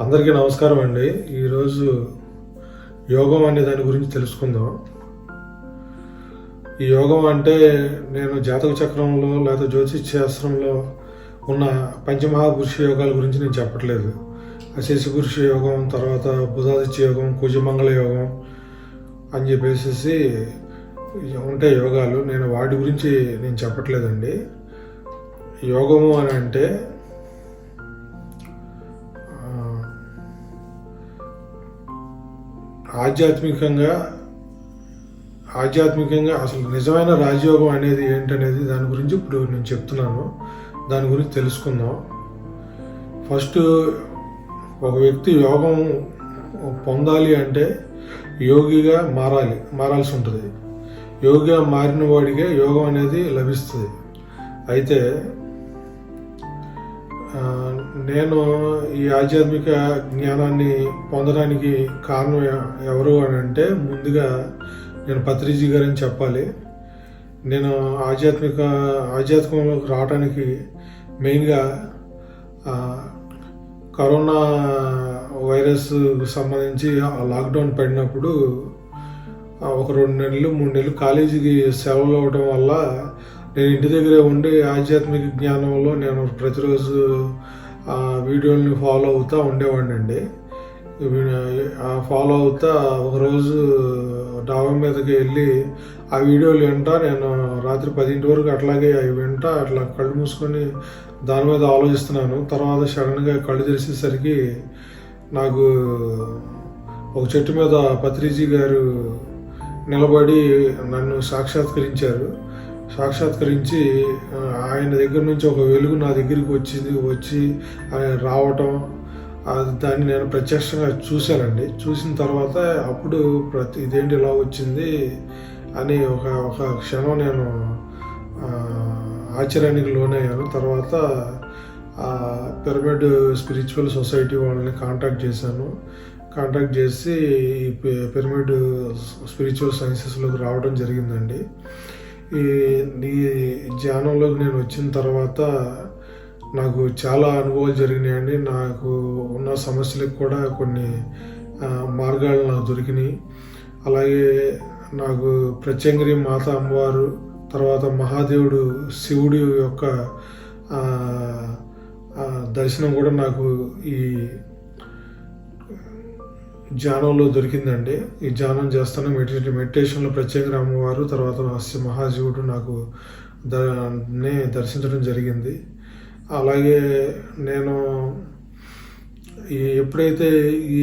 అందరికీ నమస్కారం అండి. ఈరోజు యోగం అనే దాని గురించి తెలుసుకుందాం. ఈ యోగం అంటే నేను జాతక చక్రంలో లేదా జ్యోతిష్ శాస్త్రంలో ఉన్న పంచమహాపురుష యోగాల గురించి నేను చెప్పట్లేదు. శశి పురుష యోగం, తర్వాత బుధాదిత్య యోగం, కుజమంగళ యోగం అని చెప్పేసి ఉంటాయి యోగాలు. నేను వాటి గురించి నేను చెప్పట్లేదండి. యోగము అని అంటే ఆధ్యాత్మికంగా అసలు నిజమైన రాజయోగం అనేది ఏంటనేది దాని గురించి ఇప్పుడు నేను చెప్తున్నాను. దాని గురించి తెలుసుకుందాం. ఫస్ట్ ఒక వ్యక్తి యోగం పొందాలి అంటే యోగిగా మారాల్సి ఉంటుంది. యోగిగా మారిన వాడికే యోగం అనేది లభిస్తుంది. అయితే నేను ఈ ఆధ్యాత్మిక జ్ఞానాన్ని పొందడానికి కారణం ఎవరు అని అంటే ముందుగా నేను పత్రిజీ గారని చెప్పాలి. నేను ఆధ్యాత్మికంలోకి రావడానికి మెయిన్గా కరోనా వైరస్ సంబంధించి లాక్డౌన్ పడినప్పుడు ఒక 2 నెలలు 3 నెలలు కాలేజీకి సెలవులు అవ్వడం వల్ల నేను ఇంటి దగ్గరే ఉండి ఆధ్యాత్మిక జ్ఞానంలో నేను ప్రతిరోజు వీడియోని ఫాలో అవుతూ ఉండేవాడిని అండి. ఫాలో అవుతా ఒకరోజు డాబా మీదకి వెళ్ళి ఆ వీడియోలు వింటా నేను రాత్రి 10 వరకు అట్లాగే అవి వింటా అట్లా కళ్ళు మూసుకొని దాని మీద ఆలోచిస్తున్నాను. తర్వాత సడన్గా కళ్ళు తెరిచేసరికి నాకు ఒక చెట్టు మీద పత్రిజీ గారు నిలబడి నన్ను సాక్షాత్కరించి ఆయన దగ్గర నుంచి ఒక వెలుగు నా దగ్గరికి వచ్చి ఆయన రావటం, దాన్ని నేను ప్రత్యక్షంగా చూశానండి. చూసిన తర్వాత అప్పుడు ఇదేంటి ఇలా వచ్చింది అని ఒక క్షణం నేను ఆశ్చర్యానికి లోనయ్యాను. తర్వాత పిరమిడ్ స్పిరిచువల్ సొసైటీ వాళ్ళని కాంటాక్ట్ చేసి ఈ పిరమిడ్ స్పిరిచువల్ సైన్సెస్లోకి రావడం జరిగిందండి. ఈ ధ్యానంలోకి నేను వచ్చిన తర్వాత నాకు చాలా అనుభవాలు జరిగినాయండి. నాకు ఉన్న సమస్యలకు కూడా కొన్ని మార్గాలు నాకు దొరికినాయి. అలాగే నాకు ప్రత్యంగిరి మాత అమ్మవారు, తర్వాత మహాదేవుడు శివుడి యొక్క దర్శనం కూడా నాకు ఈ ధ్యానంలో దొరికిందండి. ఈ ధ్యానం చేస్తాను మెడిటేషన్లో ప్రత్యేకంగా అమ్మవారు, తర్వాత మహాశివుడు నాకు దర్శించడం జరిగింది. అలాగే నేను ఎప్పుడైతే ఈ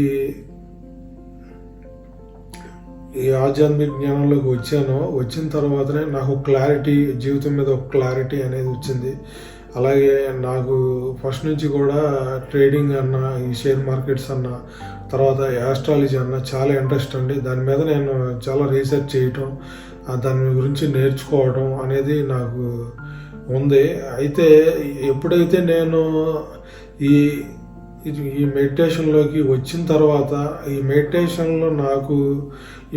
ఆధ్యాత్మిక జ్ఞానంలోకి వచ్చిన తర్వాతనే నాకు జీవితం మీద ఒక క్లారిటీ అనేది వచ్చింది. అలాగే నాకు ఫస్ట్ నుంచి కూడా ట్రేడింగ్ అన్న, ఈ షేర్ మార్కెట్స్ అన్న, తర్వాత యాస్ట్రాలజీ అన్న చాలా ఇంట్రెస్ట్ అండి. దాని మీద నేను చాలా రీసెర్చ్ చేయటం, దాని గురించి నేర్చుకోవడం అనేది నాకు ఉంది. అయితే ఎప్పుడైతే నేను ఈ మెడిటేషన్లోకి వచ్చిన తర్వాత ఈ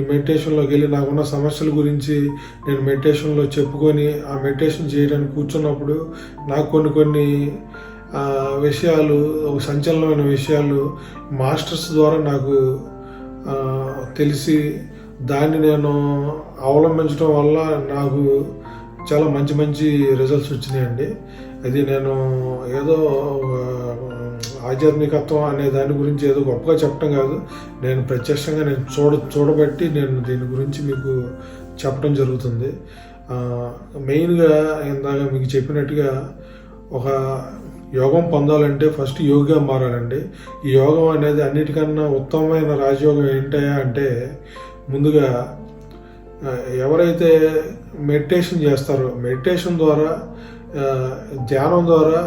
మెడిటేషన్లోకి వెళ్ళి నాకున్న సమస్యల గురించి నేను మెడిటేషన్లో చెప్పుకొని ఆ మెడిటేషన్ చేయడానికి కూర్చున్నప్పుడు నాకు కొన్ని విషయాలు, సంచలనమైన విషయాలు మాస్టర్స్ ద్వారా నాకు తెలిసి దాన్ని నేను అవలంబించడం వల్ల నాకు చాలా మంచి రిజల్ట్స్ వచ్చినాయండి. అది నేను ఏదో ఆధ్యాత్మికత్వం అనే దాని గురించి ఏదో గొప్పగా చెప్పడం కాదు, నేను ప్రత్యక్షంగా నేను చూడబట్టి నేను దీని గురించి మీకు చెప్పడం జరుగుతుంది. మెయిన్గా ఇందాక మీకు చెప్పినట్టుగా ఒక యోగం పొందాలంటే ఫస్ట్ యోగిగా మారాలండి. ఈ యోగం అనేది అన్నిటికన్నా ఉత్తమమైన రాజయోగం ఏంటయా అంటే ముందుగా ఎవరైతే మెడిటేషన్ చేస్తారో మెడిటేషన్ ద్వారా ధ్యానం ద్వారా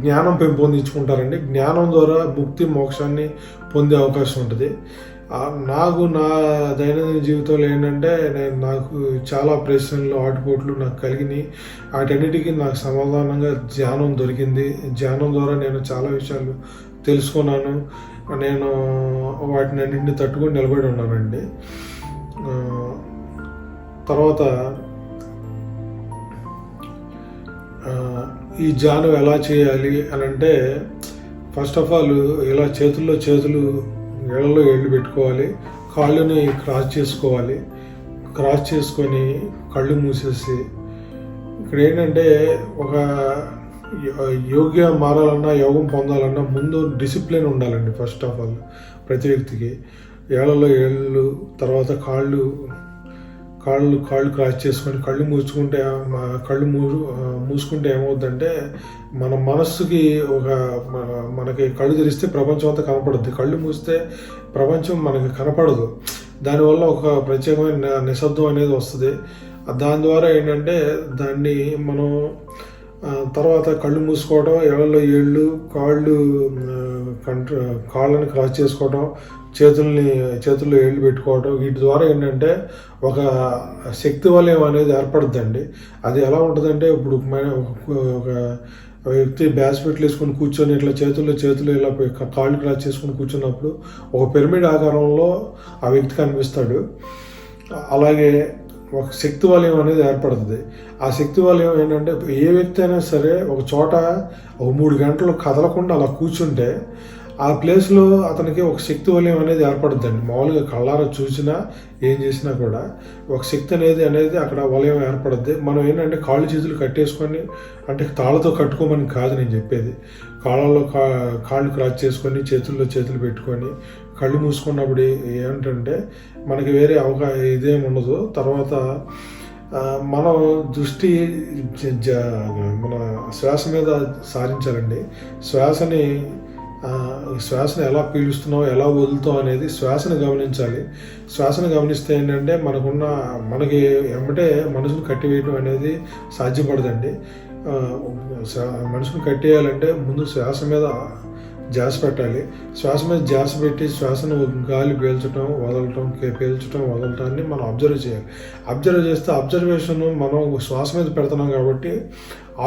జ్ఞానం పెంపొందించుకుంటారండి. జ్ఞానం ద్వారా ముక్తి మోక్షాన్ని పొందే అవకాశం ఉంటుంది. నాకు నా దైనందిన జీవితంలో ఏంటంటే నాకు చాలా ప్రశ్నలు, ఆటుపోట్లు నాకు కలిగినాయి. వాటన్నిటికీ నాకు సమాధానంగా ధ్యానం దొరికింది. ధ్యానం ద్వారా నేను చాలా విషయాలు తెలుసుకున్నాను. నేను వాటిని అన్నింటినీ తట్టుకొని నిలబడి ఉన్నానండి. తర్వాత ఈ ధ్యానం ఎలా చేయాలి అని అంటే ఫస్ట్ ఆఫ్ ఆల్ ఇలా చేతుల్లో చేతులు, ఏళ్ళలో ఏళ్ళు పెట్టుకోవాలి. కాళ్ళని క్రాస్ చేసుకోవాలి. క్రాస్ చేసుకొని కళ్ళు మూసేసి, ఇక్కడ ఏంటంటే ఒక యోగ్య మారాలన్నా, యోగం పొందాలన్నా ముందు డిసిప్లిన్ ఉండాలండి. ఫస్ట్ ఆఫ్ ఆల్ ప్రతి వ్యక్తికి ఏళ్ళలో ఏళ్ళు, తర్వాత కాళ్ళు క్రాస్ చేసుకొని కళ్ళు మూసుకుంటే ఏమవుతుందంటే మన మనస్సుకి మనకి కళ్ళు తెరిస్తే ప్రపంచం అంతా కనపడుద్ది. కళ్ళు మూస్తే ప్రపంచం మనకి కనపడదు. దానివల్ల ఒక ప్రత్యేకమైన నిశ్శబ్దం అనేది వస్తుంది. దాని ద్వారా ఏంటంటే దాన్ని మనం తర్వాత కళ్ళు మూసుకోవడం, ఏళ్ళలో ఏళ్ళు, కాళ్ళని క్రాస్ చేసుకోవడం, చేతుల్లో ఏళ్ళు పెట్టుకోవడం, వీటి ద్వారా ఏంటంటే ఒక శక్తి వలయం అనేది ఏర్పడుద్దండి. అది ఎలా ఉంటుందంటే, ఇప్పుడు ఒక వ్యక్తి బ్యాస్పెట్లు వేసుకొని కూర్చొని ఇట్లా చేతుల్లో ఇలా కాళ్ళు క్రాస్ చేసుకొని కూర్చున్నప్పుడు ఒక పిరమిడ్ ఆకారంలో ఆ వ్యక్తి కనిపిస్తాడు. అలాగే ఒక శక్తి వలయం అనేది ఏర్పడుతుంది. ఆ శక్తి వలయం ఏంటంటే ఏ వ్యక్తి అయినా సరే ఒక చోట ఒక 3 గంటలు కదలకుండా అలా కూర్చుంటే ఆ ప్లేస్లో అతనికి ఒక శక్తి వలయం అనేది ఏర్పడుతుందండి. మామూలుగా కళ్ళారా చూసినా ఏం చేసినా కూడా ఒక శక్తి అనేది అక్కడ వలయం ఏర్పడుద్ది. మనం ఏంటంటే కాళ్ళు చేతులు కట్టేసుకొని, అంటే తాళ్ళతో కట్టుకోమని కాదు నేను చెప్పేది. కాళ్ళు క్రాస్ చేసుకొని చేతుల్లో చేతులు పెట్టుకొని కళ్ళు మూసుకున్నప్పుడు ఏంటంటే మనకి వేరే ఇదేం ఉండదు. తర్వాత మనం దృష్టి మన శ్వాస మీద సారించాలండి. శ్వాసని ఎలా పీలుస్తున్నావు, ఎలా వదులుతావు అనేది శ్వాసను గమనించాలి. శ్వాసను గమనిస్తే ఏంటంటే మనకి ఎమ్మటే మనసును కట్టివేయడం అనేది సాధ్యపడదండి. మనసును కట్టేయాలంటే ముందు శ్వాస మీద ధ్యాస పెట్టాలి. శ్వాస మీద ధ్యాస పెట్టి శ్వాసను గాలి పీల్చడం వదలటాన్ని మనం అబ్జర్వ్ చేయాలి. అబ్జర్వ్ చేస్తే అబ్జర్వేషన్ మనం శ్వాస మీద పెడుతున్నాం కాబట్టి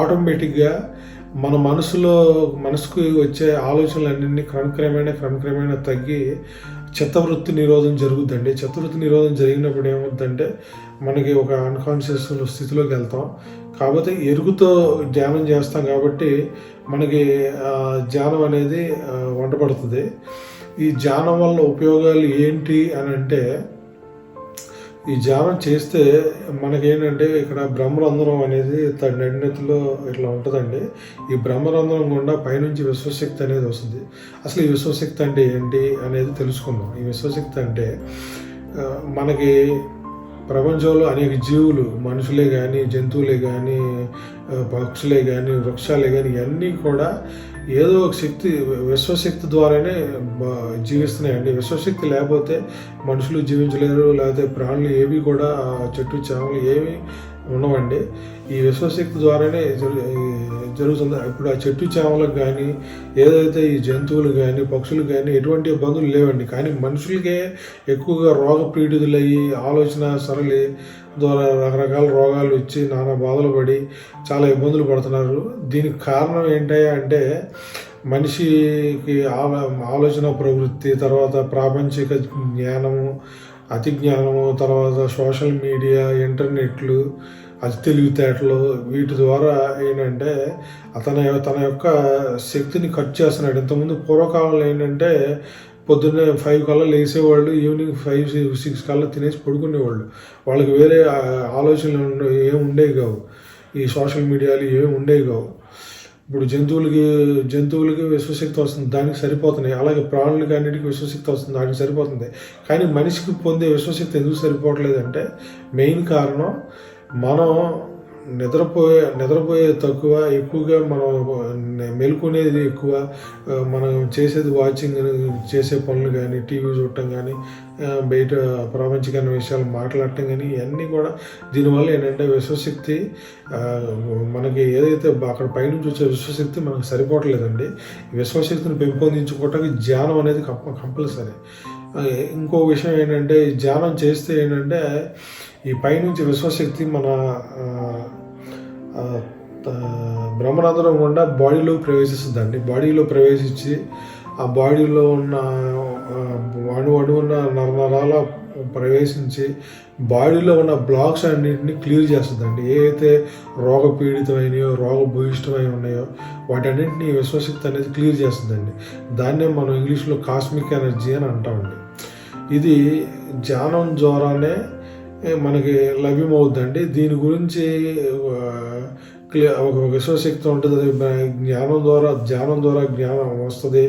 ఆటోమేటిక్గా మన మనసుకు వచ్చే ఆలోచనలన్నీ క్రమక్రమేణా తగ్గి చిత్తవృత్తి నిరోధం జరుగుద్దండి. చిత్తవృత్తి నిరోధం జరిగినప్పుడు ఏమవుతుందంటే మనకి ఒక అన్కాన్షియస్ స్థితిలోకి వెళ్తాం. కాకపోతే ఎరుగుతో ధ్యానం చేస్తాం కాబట్టి మనకి ధ్యానం అనేది వంటపడుతుంది. ఈ ధ్యానం వల్ల ఉపయోగాలు ఏంటి అని అంటే, ఈ ధ్యానం చేస్తే మనకేంటంటే ఇక్కడ బ్రహ్మరంధ్రం అనేది నడినెత్తిలో ఇట్లా ఉంటుందండి. ఈ బ్రహ్మరంధ్రం గుండా పైనుంచి విశ్వశక్తి అనేది వస్తుంది. అసలు ఈ విశ్వశక్తి అంటే ఏంటి అనేది తెలుసుకుందాం. ఈ విశ్వశక్తి అంటే మనకి ప్రపంచంలో అనేక జీవులు, మనుషులే కానీ, జంతువులే కానీ, పక్షులే కానీ, వృక్షాలే కానీ, ఇవన్నీ కూడా ఏదో ఒక శక్తి, విశ్వశక్తి ద్వారానే జీవిస్తున్నాయండి. విశ్వశక్తి లేకపోతే మనుషులు జీవించలేరు, లేకపోతే ప్రాణులు ఏవి కూడా, చెట్టు చేమలు ఏవి ఉండవండి. ఈ విశ్వశక్తి ద్వారానే జరుగుతుంది. ఇప్పుడు ఆ చెట్టు చేమలకు కానీ, ఏదైతే ఈ జంతువులు కానీ, పక్షులు కానీ ఎటువంటి ఇబ్బందులు లేవండి. కానీ మనుషులకే ఎక్కువగా రోగ పీడితులయ్యి ఆలోచన సరళి ద్వారా రకరకాల రోగాలు వచ్చి నానా బాధలు పడి చాలా ఇబ్బందులు పడుతున్నారు. దీనికి కారణం ఏంటయ్యా అంటే మనిషికి ఆలోచన ప్రవృత్తి, తర్వాత ప్రాపంచిక జ్ఞానము, అతి జ్ఞానము, తర్వాత సోషల్ మీడియా, ఇంటర్నెట్లు, అతి తెలివితేటలు, వీటి ద్వారా ఏంటంటే తన యొక్క శక్తిని కట్ చేస్తున్నాడు. ఇంతకుముందు పూర్వకాలంలో ఏంటంటే పొద్దున్నే 5 కల్లా లేసేవాళ్ళు, ఈవినింగ్ 5-6 కల్లా తినేసి పడుకునేవాళ్ళు. వాళ్ళకి వేరే ఆలోచనలు ఏమి ఉండేవి కావు. ఈ సోషల్ మీడియాలు ఏమి ఉండేవి కావు. ఇప్పుడు జంతువులకి విశ్వశక్తి వస్తుంది, దానికి సరిపోతున్నాయి. అలాగే ప్రాణులకి అన్నిటికీ విశ్వశక్తి వస్తుంది, దానికి సరిపోతుంది. కానీ మనిషికి పొందే విశ్వశక్తి ఎందుకు సరిపోవట్లేదంటే మెయిన్ కారణం మనం నిద్రపోయే తక్కువ, ఎక్కువగా మనం మెలుకునేది ఎక్కువ, మనం చేసేది వాచింగ్, చేసే పనులు కానీ, టీవీ చూడటం కానీ, బయట ప్రాపంచికమైన విషయాలు మాట్లాడటం కానీ, ఇవన్నీ కూడా దీనివల్ల ఏంటంటే విశ్వశక్తి మనకి ఏదైతే అక్కడ పైనుంచి వచ్చే విశ్వశక్తి మనకు సరిపోవట్లేదండి. విశ్వశక్తిని పెంపొందించుకోవటానికి ధ్యానం అనేది కంపల్సరీ. ఇంకో విషయం ఏంటంటే ధ్యానం చేస్తే ఏంటంటే ఈ పైనుంచి విశ్వశక్తి మన బ్రహ్మరంధ్రం గుండా బాడీలో ప్రవేశిస్తుందండి. బాడీలో ప్రవేశించి ఆ బాడీలో ఉన్న అణువున్న నరాల ప్రవేశించి బాడీలో ఉన్న బ్లాక్స్ అన్నింటినీ క్లియర్ చేస్తుందండి. ఏవైతే రోగపీడితమైనయో రోగభూయిష్టమై ఉన్నాయో వాటన్నింటినీ విశ్వశక్తి అనేది క్లియర్ చేస్తుందండి. దాన్నే మనం ఇంగ్లీష్లో కాస్మిక్ ఎనర్జీ అని అంటామండి. ఇది ధ్యానం ద్వారానే మనకి లభ్యమవుద్దండి. దీని గురించి ఒక విశ్వశక్తి ఉంటుంది. అది ధ్యానం ద్వారా జ్ఞానం వస్తుంది.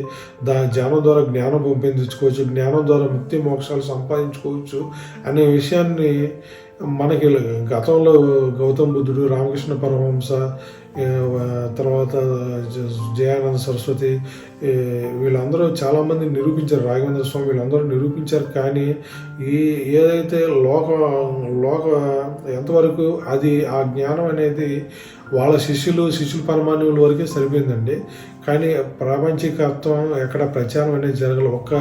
ధ్యానం ద్వారా జ్ఞానం పెంపొందించుకోవచ్చు, జ్ఞానం ద్వారా ముక్తి మోక్షాలు సంపాదించుకోవచ్చు అనే విషయాన్ని మనకి గతంలో గౌతమ్ బుద్ధుడు, రామకృష్ణ పరమహంస, తర్వాత జయానంద సరస్వతి వీళ్ళందరూ చాలామంది నిరూపించారు. రాఘవేంద్ర స్వామి వీళ్ళందరూ నిరూపించారు. కానీ ఏదైతే లోక ఎంతవరకు అది ఆ జ్ఞానం అనేది వాళ్ళ శిష్యులు పరమాణువుల వరకే సరిపోయిందండి. కానీ ప్రాపంచికత్వం ఎక్కడ ప్రచారం అనేది జరగలేదు. ఒక్క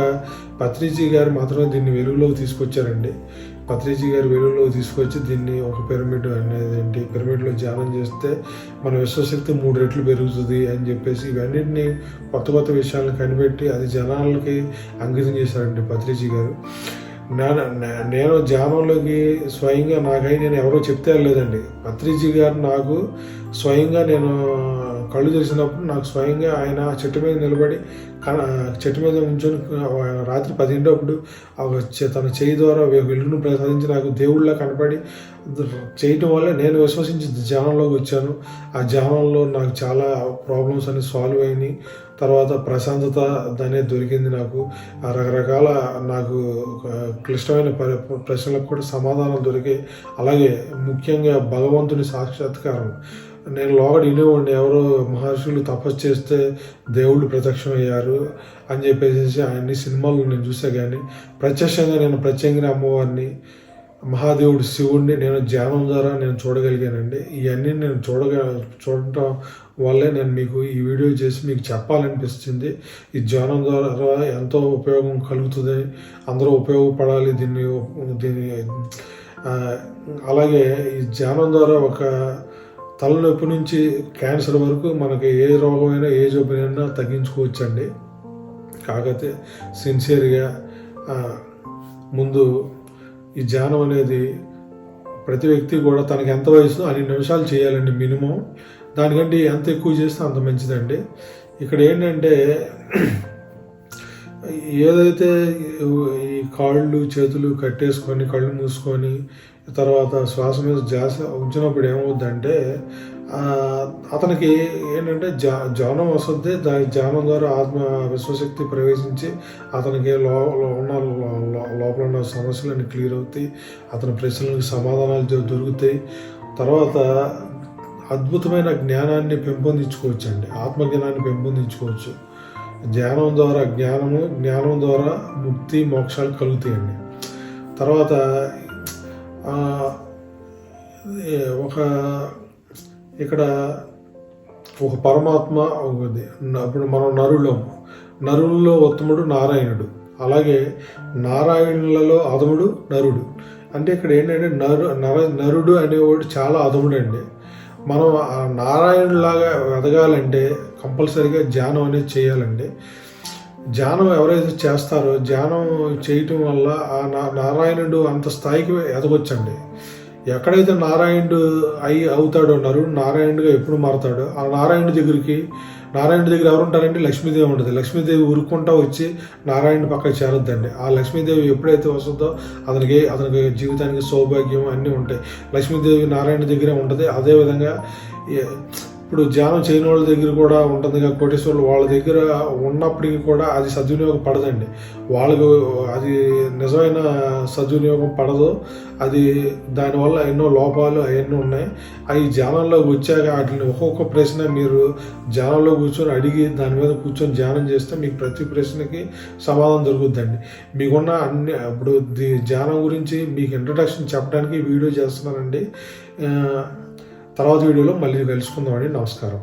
పత్రిజీ గారు మాత్రమే దీన్ని వెలుగులోకి తీసుకొచ్చారండి. పత్రిజీ గారు వెలుగులోకి తీసుకొచ్చి దీన్ని ఒక పిరమిడ్ అనేది ఏంటి, పిరమిడ్లో ధ్యానం చేస్తే మన విశ్వశక్తి 3 రెట్లు పెరుగుతుంది అని చెప్పేసి ఇవన్నింటినీ కొత్త విషయాలను కనిపెట్టి అది జనాలకి అంకితం చేశారండి పత్రిజీ గారు. నేను ధ్యానంలోకి స్వయంగా నేను ఎవరో చెప్తే వెళ్ళలేదండి. పత్రిజీ గారు నాకు స్వయంగా నేను కళ్ళు తెరిచినప్పుడు నాకు స్వయంగా ఆయన చెట్టు మీద నిలబడి చెట్టు మీద ఉంచుని రాత్రి 10 తన చేయి ద్వారా వెలుగును ప్రసాదించి నాకు దేవుళ్ళ కనపడి చేయటం వల్ల నేను విశ్వసించి ధ్యానంలోకి వచ్చాను. ఆ ధ్యానంలో నాకు చాలా ప్రాబ్లమ్స్ అన్ని సాల్వ్ అయినాయి. తర్వాత ప్రశాంతత అనేది దొరికింది. నాకు రకరకాల నాకు క్లిష్టమైన ప్రశ్నలకు కూడా సమాధానం దొరికాయి. అలాగే ముఖ్యంగా భగవంతుని సాక్షాత్కారం నేను లోగడ వినేవాడిని. ఎవరో మహర్షులు తపస్సు చేస్తే దేవుళ్ళు ప్రత్యక్షమయ్యారు అని చెప్పేసి అన్ని సినిమాలు నేను చూసా. కానీ ప్రత్యక్షంగా నేను ప్రత్యంగిరి అమ్మవారిని, మహాదేవుడు శివుడిని నేను ధ్యానం ద్వారా నేను చూడగలిగానండి. ఇవన్నీ నేను చూడటం వల్లే నేను మీకు ఈ వీడియో చేసి మీకు చెప్పాలనిపిస్తుంది. ఈ ధ్యానం ద్వారా ఎంతో ఉపయోగం కలుగుతుంది, అందరూ ఉపయోగపడాలి దీన్ని. అలాగే ఈ ధ్యానం ద్వారా ఒక తలనొప్పి నుంచి క్యాన్సర్ వరకు మనకి ఏ రోగమైనా ఏ జబ్బునైనా తగ్గించుకోవచ్చండి. కాకపోతే సిన్సియర్గా ముందు ఈ ధ్యానం అనేది ప్రతి వ్యక్తి కూడా తనకి ఎంత వయసు అన్ని నిమిషాలు చేయాలండి మినిమం. దానికంటే ఎంత ఎక్కువ చేస్తే అంత మంచిదండి. ఇక్కడ ఏంటంటే ఏదైతే ఈ కాళ్ళు చేతులు కట్టేసుకొని కళ్ళు మూసుకొని తర్వాత శ్వాస మీద ధ్యాస ఉంచినప్పుడు ఏమవుద్దంటే అతనికి ఏంటంటే ధ్యానం వస్తుంది. దాని ధ్యానం ద్వారా ఆత్మ విశ్వశక్తి ప్రవేశించి అతనికి లోపల ఉన్న సమస్యలన్నీ క్లియర్ అవుతాయి. అతని ప్రశ్నలకు సమాధానాలు దొరుకుతాయి. తర్వాత అద్భుతమైన జ్ఞానాన్ని పెంపొందించుకోవచ్చు అండి. ఆత్మజ్ఞానాన్ని పెంపొందించుకోవచ్చు. జ్ఞానం ద్వారా ముక్తి మోక్షాలు కలుగుతాయండి. తర్వాత ఇక్కడ ఒక పరమాత్మ ఉంది. ఇప్పుడు మనం నరుల్లో ఉత్తముడు నారాయణుడు, అలాగే నారాయణులలో అధముడు నరుడు. అంటే ఇక్కడ ఏంటంటే నరుడు అనేవాడు చాలా అధముడు అండి. మనం నారాయణులాగా ఎదగాలంటే కంపల్సరీగా ధ్యానం అనేది చేయాలండి. ధ్యానం ఎవరైతే చేస్తారో ధ్యానం చేయటం వల్ల ఆ నారాయణుడు అంత స్థాయికి ఎదగొచ్చండి. ఎక్కడైతే నారాయణుడు అవుతాడో నారాయణుడిగా ఎప్పుడు మారతాడో ఆ నారాయణుడి దగ్గర ఎవరు ఉంటారంటే లక్ష్మీదేవి ఉంటుంది. లక్ష్మీదేవి ఉరుక్కుంటా వచ్చి నారాయణ పక్కన చేరొద్దండి. ఆ లక్ష్మీదేవి ఎప్పుడైతే వస్తుందో అతనికి జీవితానికి సౌభాగ్యం అన్నీ ఉంటాయి. లక్ష్మీదేవి నారాయణ దగ్గరే ఉంటుంది. అదేవిధంగా ఇప్పుడు ధ్యానం చేయని వాళ్ళ దగ్గర కూడా ఉంటుంది. కోటేశ్వర్లు వాళ్ళ దగ్గర ఉన్నప్పటికీ కూడా అది సద్వినియోగం పడదండి. వాళ్ళకు అది నిజమైన సద్వినియోగం పడదు. అది దానివల్ల ఎన్నో లోపాలు అవన్నీ ఉన్నాయి. అవి ధ్యానంలోకి వచ్చాక వాటిని ఒక్కొక్క ప్రశ్న మీరు ధ్యానంలో కూర్చొని అడిగి దాని మీద కూర్చొని ధ్యానం చేస్తే మీకు ప్రతి ప్రశ్నకి సమాధానం దొరుకుతుందండి. మీకున్న ఇప్పుడు ధ్యానం గురించి మీకు ఇంట్రడక్షన్ చెప్పడానికి వీడియో చేస్తున్నానండి. తర్వాత వీడియోలో మళ్ళీ కలుసుకుందామండి. నమస్కారం.